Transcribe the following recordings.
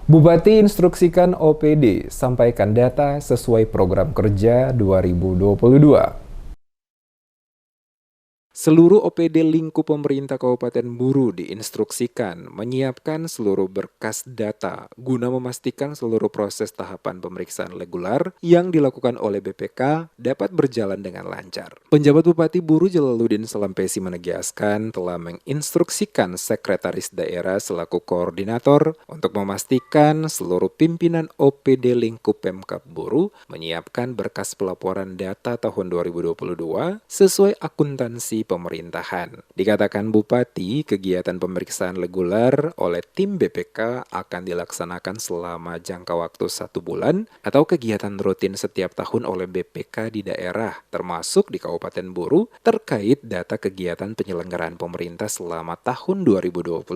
Bupati instruksikan OPD sampaikan data sesuai program kerja 2022. Seluruh OPD lingkup pemerintah Kabupaten Buru diinstruksikan menyiapkan seluruh berkas data guna memastikan seluruh proses tahapan pemeriksaan reguler yang dilakukan oleh BPK dapat berjalan dengan lancar. Penjabat Bupati Buru Jalaluddin Salampesi menegaskan telah menginstruksikan Sekretaris Daerah selaku koordinator untuk memastikan seluruh pimpinan OPD lingkup Pemkab Buru menyiapkan berkas pelaporan data tahun 2022 sesuai akuntansi pemerintahan. Dikatakan Bupati, kegiatan pemeriksaan reguler oleh tim BPK akan dilaksanakan selama jangka waktu 1 bulan atau kegiatan rutin setiap tahun oleh BPK di daerah, termasuk di Kabupaten Buru, terkait data kegiatan penyelenggaraan pemerintah selama tahun 2022.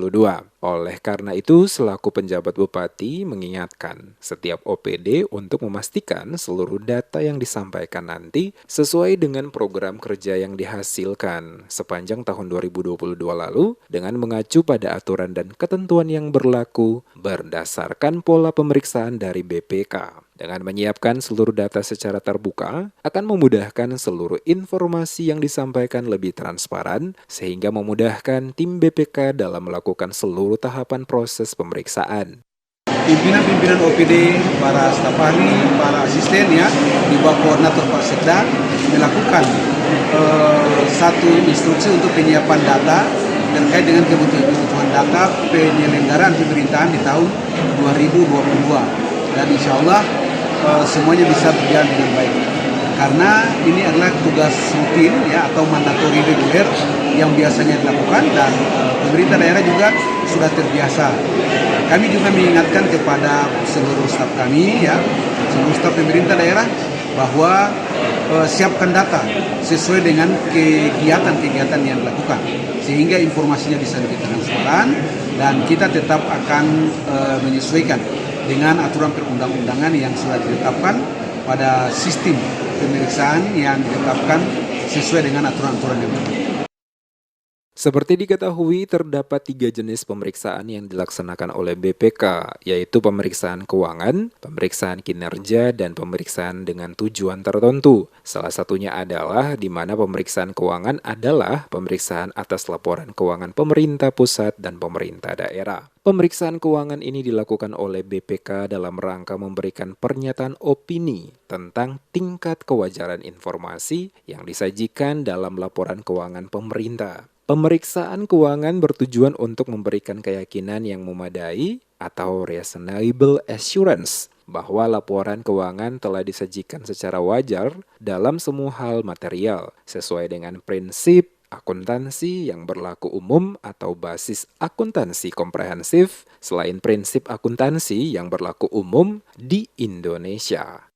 Oleh karena itu, selaku penjabat Bupati mengingatkan setiap OPD untuk memastikan seluruh data yang disampaikan nanti sesuai dengan program kerja yang dihasilkan sepanjang tahun 2022 lalu dengan mengacu pada aturan dan ketentuan yang berlaku berdasarkan pola pemeriksaan dari BPK. Dengan menyiapkan seluruh data secara terbuka, akan memudahkan seluruh informasi yang disampaikan lebih transparan sehingga memudahkan tim BPK dalam melakukan seluruh tahapan proses pemeriksaan. Pimpinan-pimpinan OPD, para staf ahli, para asisten ya, di bawah koordinator Pak Sekda melakukan satu instruksi untuk penyiapan data terkait dengan kebutuhan data penyelenggaraan pemerintahan di tahun 2022 dan insya Allah semuanya bisa berjalan dengan baik karena ini adalah tugas rutin ya atau mandatori reguler yang biasanya dilakukan dan pemerintah daerah juga sudah terbiasa. Kami juga mengingatkan kepada seluruh staf kami ya, seluruh staf pemerintah daerah bahwa siapkan data sesuai dengan kegiatan-kegiatan yang dilakukan sehingga informasinya bisa lebih transparan dan kita tetap akan menyesuaikan dengan aturan perundang-undangan yang sudah ditetapkan pada sistem pemeriksaan yang ditetapkan sesuai dengan aturan-aturan yang berlaku. Seperti diketahui, terdapat 3 jenis pemeriksaan yang dilaksanakan oleh BPK, yaitu pemeriksaan keuangan, pemeriksaan kinerja, dan pemeriksaan dengan tujuan tertentu. Salah satunya adalah di mana pemeriksaan keuangan adalah pemeriksaan atas laporan keuangan pemerintah pusat dan pemerintah daerah. Pemeriksaan keuangan ini dilakukan oleh BPK dalam rangka memberikan pernyataan opini tentang tingkat kewajaran informasi yang disajikan dalam laporan keuangan pemerintah. Pemeriksaan keuangan bertujuan untuk memberikan keyakinan yang memadai atau reasonable assurance bahwa laporan keuangan telah disajikan secara wajar dalam semua hal material sesuai dengan prinsip akuntansi yang berlaku umum atau basis akuntansi komprehensif selain prinsip akuntansi yang berlaku umum di Indonesia.